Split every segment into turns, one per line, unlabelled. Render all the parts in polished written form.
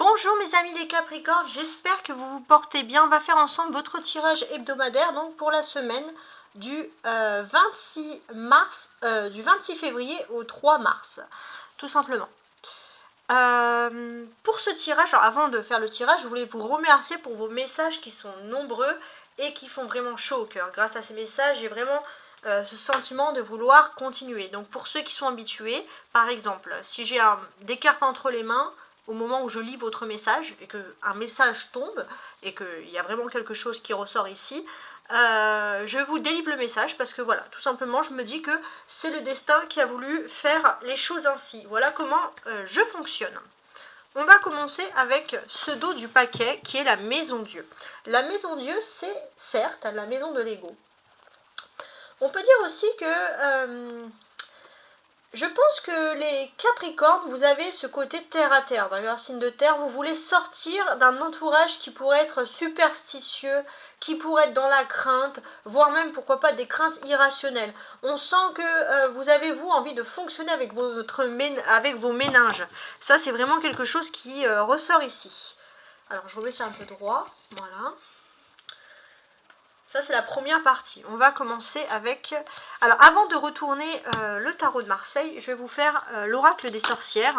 Bonjour mes amis les Capricornes, j'espère que vous vous portez bien. On va faire ensemble votre tirage hebdomadaire donc pour la semaine du 26 février au 3 mars, tout simplement. Pour ce tirage, alors avant de faire le tirage, je voulais vous remercier pour vos messages qui sont nombreux et qui font vraiment chaud au cœur. Grâce à ces messages, j'ai vraiment ce sentiment de vouloir continuer. Donc pour ceux qui sont habitués, par exemple, si j'ai des cartes entre les mains, au moment où je lis votre message, et qu'un message tombe, et qu'il y a vraiment quelque chose qui ressort ici, je vous délivre le message, parce que voilà, tout simplement, je me dis que c'est le destin qui a voulu faire les choses ainsi. Voilà comment je fonctionne. On va commencer avec ce dos du paquet, qui est la Maison Dieu. La Maison Dieu, c'est certes la maison de l'ego. On peut dire aussi que... je pense que les Capricornes, vous avez ce côté terre à terre. D'ailleurs, signe de terre, vous voulez sortir d'un entourage qui pourrait être superstitieux, qui pourrait être dans la crainte, voire même, pourquoi pas, des craintes irrationnelles. On sent que vous avez, vous, envie de fonctionner avec vos méninges. Ça, c'est vraiment quelque chose qui ressort ici. Alors, je remets ça un peu droit. Voilà. Ça, c'est la première partie. On va commencer avec... Alors, avant de retourner le tarot de Marseille, je vais vous faire l'oracle des sorcières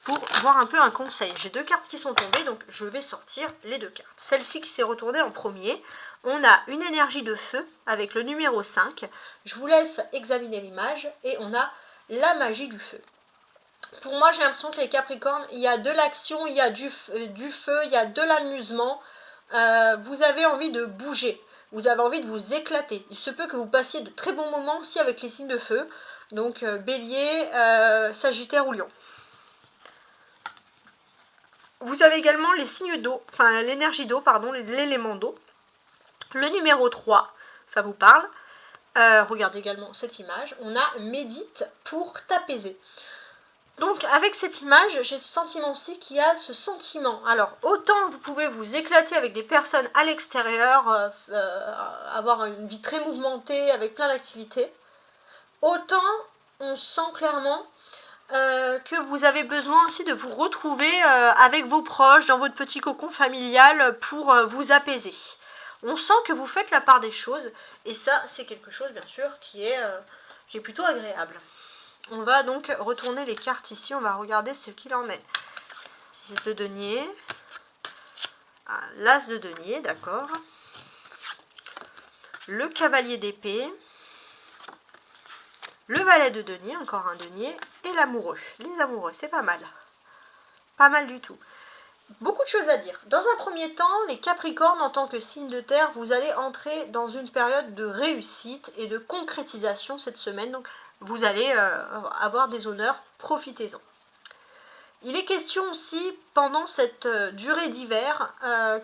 pour voir un peu un conseil. J'ai deux cartes qui sont tombées, donc je vais sortir les deux cartes. Celle-ci qui s'est retournée en premier. On a une énergie de feu avec le numéro 5. Je vous laisse examiner l'image. Et on a la magie du feu. Pour moi, j'ai l'impression que les Capricornes, il y a de l'action, il y a du feu, il y a de l'amusement. Vous avez envie de bouger. Vous avez envie de vous éclater. Il se peut que vous passiez de très bons moments aussi avec les signes de feu. Donc Bélier, Sagittaire ou Lion. Vous avez également les signes d'eau, enfin l'énergie d'eau, pardon, l'élément d'eau. Le numéro 3, ça vous parle. Regardez également cette image. On a médite pour t'apaiser. Donc avec cette image, j'ai ce sentiment aussi qu'il y a ce sentiment. Alors autant vous pouvez vous éclater avec des personnes à l'extérieur, avoir une vie très mouvementée avec plein d'activités, autant on sent clairement que vous avez besoin aussi de vous retrouver avec vos proches dans votre petit cocon familial pour vous apaiser. On sent que vous faites la part des choses et ça c'est quelque chose bien sûr qui est plutôt agréable. On va donc retourner les cartes ici, on va regarder ce qu'il en est. 6 de denier, l'as de denier, d'accord. Le cavalier d'épée, le valet de denier, encore un denier, et l'amoureux. Les amoureux, c'est pas mal. Pas mal du tout. Beaucoup de choses à dire. Dans un premier temps, les Capricornes, en tant que signe de terre, vous allez entrer dans une période de réussite et de concrétisation cette semaine. Donc, vous allez avoir des honneurs, profitez-en. Il est question aussi, pendant cette durée d'hiver,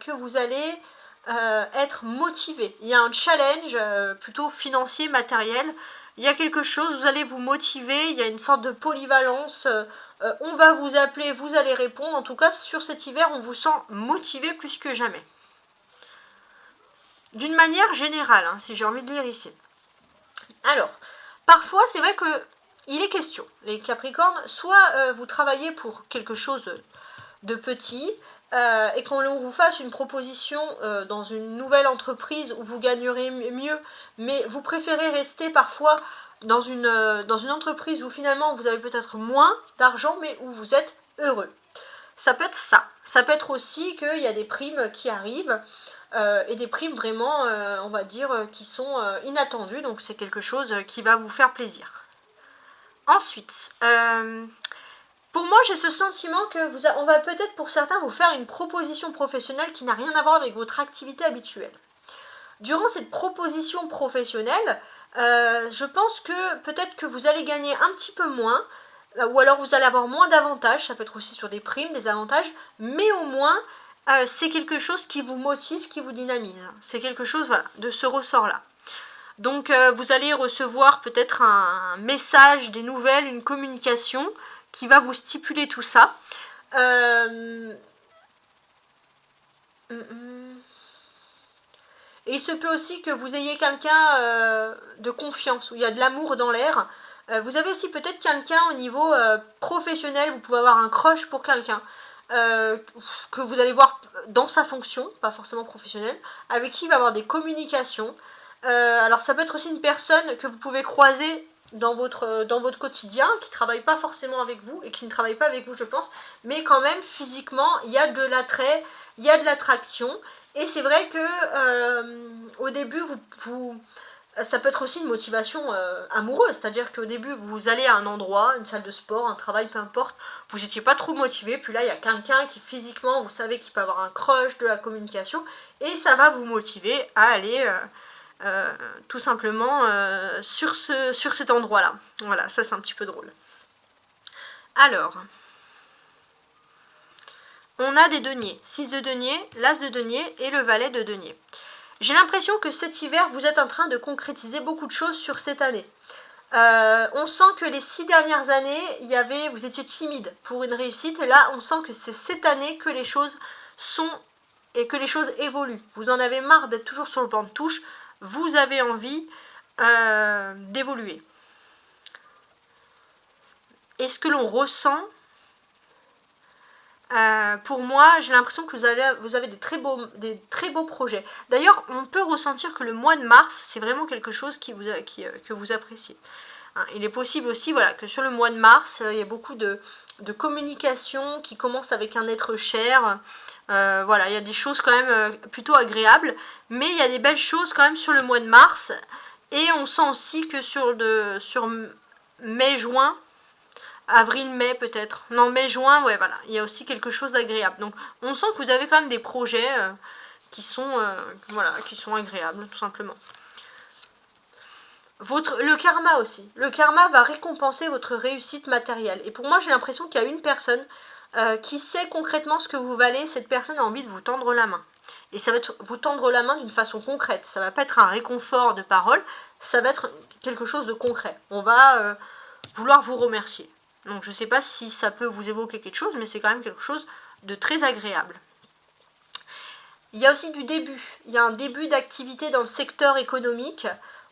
que vous allez être motivé. Il y a un challenge plutôt financier, matériel. Il y a quelque chose, vous allez vous motiver, il y a une sorte de polyvalence. On va vous appeler, vous allez répondre. En tout cas, sur cet hiver, on vous sent motivé plus que jamais. D'une manière générale, hein, si j'ai envie de lire ici. Alors, parfois, c'est vrai que il est question, les Capricornes, soit vous travaillez pour quelque chose de petit et qu'on vous fasse une proposition dans une nouvelle entreprise où vous gagnerez mieux, mais vous préférez rester parfois dans une entreprise où finalement vous avez peut-être moins d'argent, mais où vous êtes heureux. Ça peut être ça. Ça peut être aussi qu'il y a des primes qui arrivent. Et des primes vraiment, on va dire, qui sont inattendues. Donc c'est quelque chose qui va vous faire plaisir. Ensuite, pour moi j'ai ce sentiment que on va peut-être pour certains vous faire une proposition professionnelle qui n'a rien à voir avec votre activité habituelle. Durant cette proposition professionnelle, je pense que peut-être que vous allez gagner un petit peu moins, ou alors vous allez avoir moins d'avantages, ça peut être aussi sur des primes, des avantages, mais au moins c'est quelque chose qui vous motive, qui vous dynamise. C'est quelque chose voilà, de ce ressort-là. Donc vous allez recevoir peut-être un message, des nouvelles, une communication qui va vous stipuler tout ça. Et il se peut aussi que vous ayez quelqu'un de confiance, où il y a de l'amour dans l'air. Vous avez aussi peut-être quelqu'un au niveau professionnel, vous pouvez avoir un crush pour quelqu'un. que vous allez voir dans sa fonction, pas forcément professionnelle, avec qui il va avoir des communications. Alors ça peut être aussi une personne que vous pouvez croiser dans votre quotidien, qui ne travaille pas forcément avec vous, et qui ne travaille pas avec vous je pense, mais quand même physiquement il y a de l'attrait, il y a de l'attraction, et c'est vrai que au début ça peut être aussi une motivation amoureuse, c'est-à-dire qu'au début vous allez à un endroit, une salle de sport, un travail, peu importe, vous n'étiez pas trop motivé, puis là il y a quelqu'un qui physiquement, vous savez qu'il peut avoir un crush, de la communication, et ça va vous motiver à aller tout simplement sur cet endroit-là. Voilà, ça c'est un petit peu drôle. Alors, on a des deniers, 6 de denier, l'as de denier et le valet de denier. J'ai l'impression que cet hiver, vous êtes en train de concrétiser beaucoup de choses sur cette année. On sent que les 6 dernières années, vous étiez timide pour une réussite, et là, on sent que c'est cette année que les choses évoluent. Vous en avez marre d'être toujours sur le banc de touche, vous avez envie d'évoluer. Et ce que l'on ressent, pour moi, j'ai l'impression que vous avez des très beaux projets. D'ailleurs, on peut ressentir que le mois de mars, c'est vraiment quelque chose que vous appréciez. Hein, il est possible aussi que sur le mois de mars, il y a beaucoup de communication qui commence avec un être cher. Il y a des choses quand même plutôt agréables, mais il y a des belles choses quand même sur le mois de mars. Et on sent aussi que sur mai-juin, avril-mai peut-être, non mai-juin, il y a aussi quelque chose d'agréable. Donc on sent que vous avez quand même des projets qui sont agréables, tout simplement. Le karma aussi. Le karma va récompenser votre réussite matérielle. Et pour moi, j'ai l'impression qu'il y a une personne qui sait concrètement ce que vous valez. Cette personne a envie de vous tendre la main. Et ça va être vous tendre la main d'une façon concrète. Ça ne va pas être un réconfort de parole. Ça va être quelque chose de concret. On va vouloir vous remercier. Donc je ne sais pas si ça peut vous évoquer quelque chose, mais c'est quand même quelque chose de très agréable. Il y a aussi du début. Il y a un début d'activité dans le secteur économique.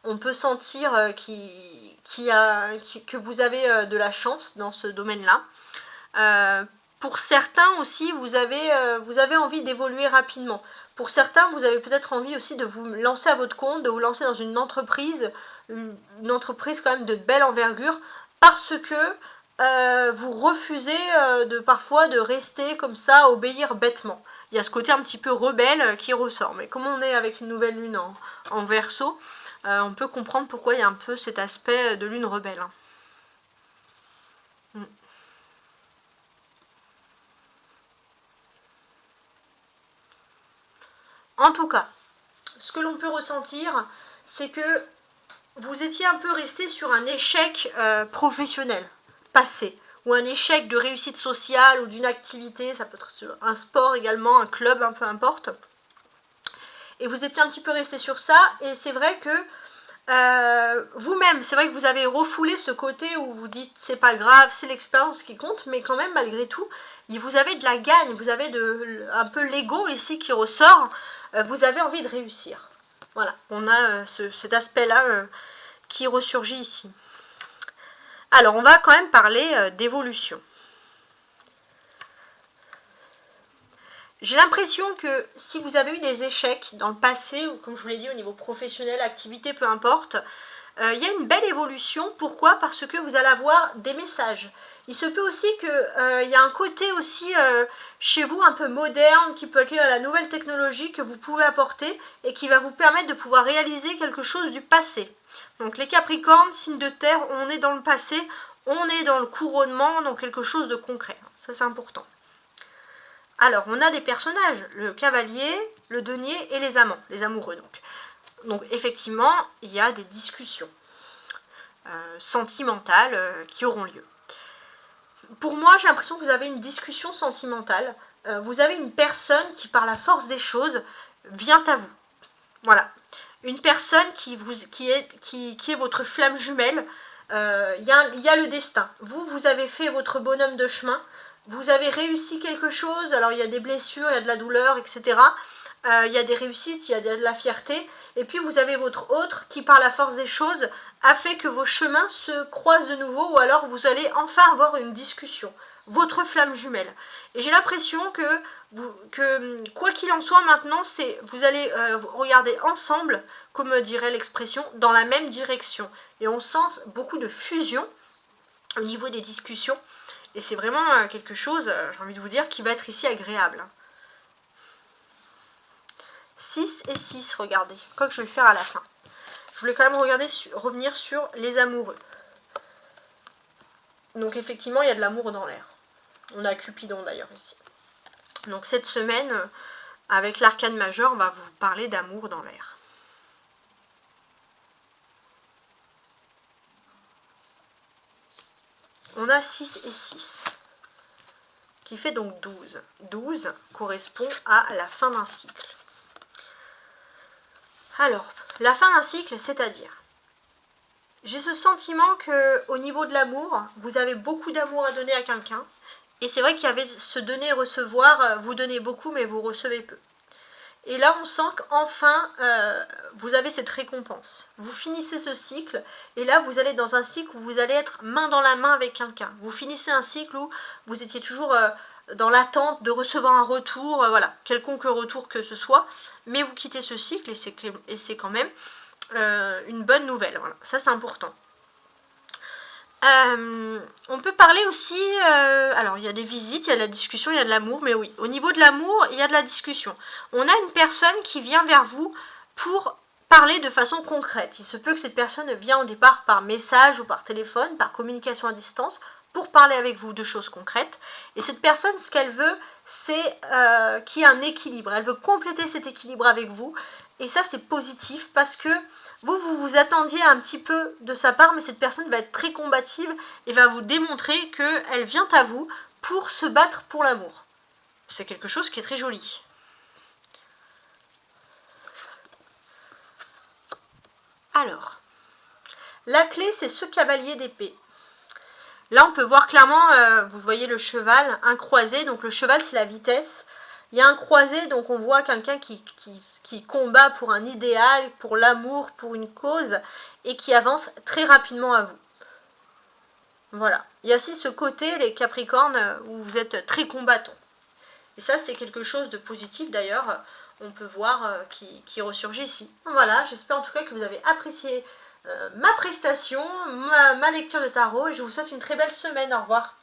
On peut sentir que vous avez de la chance dans ce domaine-là. Pour certains aussi, vous avez envie d'évoluer rapidement. Pour certains, vous avez peut-être envie aussi de vous lancer à votre compte, de vous lancer dans une entreprise quand même de belle envergure, parce que vous refusez parfois de rester comme ça, obéir bêtement. Il y a ce côté un petit peu rebelle qui ressort. Mais comme on est avec une nouvelle lune en Verseau, on peut comprendre pourquoi il y a un peu cet aspect de lune rebelle. En tout cas, ce que l'on peut ressentir, c'est que vous étiez un peu resté sur un échec professionnel, passé, ou un échec de réussite sociale ou d'une activité, ça peut être un sport également, un club, peu importe. Et vous étiez un petit peu resté sur ça, et c'est vrai que vous-même, c'est vrai que vous avez refoulé ce côté où vous dites c'est pas grave, c'est l'expérience qui compte, mais quand même malgré tout, vous avez de la gagne, vous avez un peu l'ego ici qui ressort, vous avez envie de réussir. Voilà, on a cet aspect-là qui ressurgit ici. Alors, on va quand même parler d'évolution. J'ai l'impression que si vous avez eu des échecs dans le passé, ou comme je vous l'ai dit au niveau professionnel, activité, peu importe, il y a une belle évolution. Pourquoi? Parce que vous allez avoir des messages. Il se peut aussi qu'il y a un côté aussi chez vous un peu moderne qui peut être lié à la nouvelle technologie que vous pouvez apporter et qui va vous permettre de pouvoir réaliser quelque chose du passé. Donc les Capricornes, signe de terre, on est dans le passé, on est dans le couronnement, dans quelque chose de concret. Ça c'est important. Alors on a des personnages, le cavalier, le denier et les amants, les amoureux donc. Donc effectivement, il y a des discussions sentimentales qui auront lieu. Pour moi, j'ai l'impression que vous avez une discussion sentimentale. Vous avez une personne qui, par la force des choses, vient à vous. Voilà. Une personne qui est votre flamme jumelle. Il y a le destin. Vous avez fait votre bonhomme de chemin. Vous avez réussi quelque chose. Alors, il y a des blessures, il y a de la douleur, etc. Il y a des réussites, il y a de la fierté, et puis vous avez votre autre qui par la force des choses a fait que vos chemins se croisent de nouveau, ou alors vous allez enfin avoir une discussion. votre flamme jumelle. Et j'ai l'impression que quoi qu'il en soit maintenant, vous allez regarder ensemble, comme dirait l'expression, dans la même direction. Et on sent beaucoup de fusion au niveau des discussions. Et c'est vraiment quelque chose, j'ai envie de vous dire, qui va être ici agréable. 6 et 6, regardez. Quoi que je vais le faire à la fin. Je voulais quand même revenir sur les amoureux. Donc effectivement, il y a de l'amour dans l'air. On a Cupidon d'ailleurs ici. Donc cette semaine, avec l'arcane majeur, on va vous parler d'amour dans l'air. On a 6 et 6, qui fait donc 12. 12 correspond à la fin d'un cycle. Alors, la fin d'un cycle, c'est-à-dire, j'ai ce sentiment que au niveau de l'amour, vous avez beaucoup d'amour à donner à quelqu'un. Et c'est vrai qu'il y avait ce donner et recevoir, vous donnez beaucoup mais vous recevez peu. Et là on sent qu'enfin vous avez cette récompense. Vous finissez ce cycle et là vous allez dans un cycle où vous allez être main dans la main avec quelqu'un. Vous finissez un cycle où vous étiez toujours dans l'attente de recevoir un retour, voilà, quelconque retour que ce soit. Mais vous quittez ce cycle et c'est quand même une bonne nouvelle. Voilà. Ça c'est important. On peut parler aussi, alors il y a des visites, il y a de la discussion, il y a de l'amour, mais oui, au niveau de l'amour, il y a de la discussion. On a une personne qui vient vers vous pour parler de façon concrète. Il se peut que cette personne vienne au départ par message ou par téléphone, par communication à distance, pour parler avec vous de choses concrètes. Et cette personne, ce qu'elle veut, c'est qu'il y ait un équilibre. Elle veut compléter cet équilibre avec vous. Et ça, c'est positif parce que vous vous attendiez un petit peu de sa part, mais cette personne va être très combative et va vous démontrer qu'elle vient à vous pour se battre pour l'amour. C'est quelque chose qui est très joli. Alors, la clé, c'est ce cavalier d'épée. Là, on peut voir clairement, vous voyez le cheval, un croisé. Donc le cheval, c'est la vitesse. Il y a un croisé, donc on voit quelqu'un qui combat pour un idéal, pour l'amour, pour une cause, et qui avance très rapidement à vous. Voilà. Il y a aussi ce côté, les Capricornes, où vous êtes très combattants. Et ça, c'est quelque chose de positif d'ailleurs, on peut voir qui ressurgit ici. Voilà, j'espère en tout cas que vous avez apprécié ma prestation, ma lecture de tarot, et je vous souhaite une très belle semaine. Au revoir.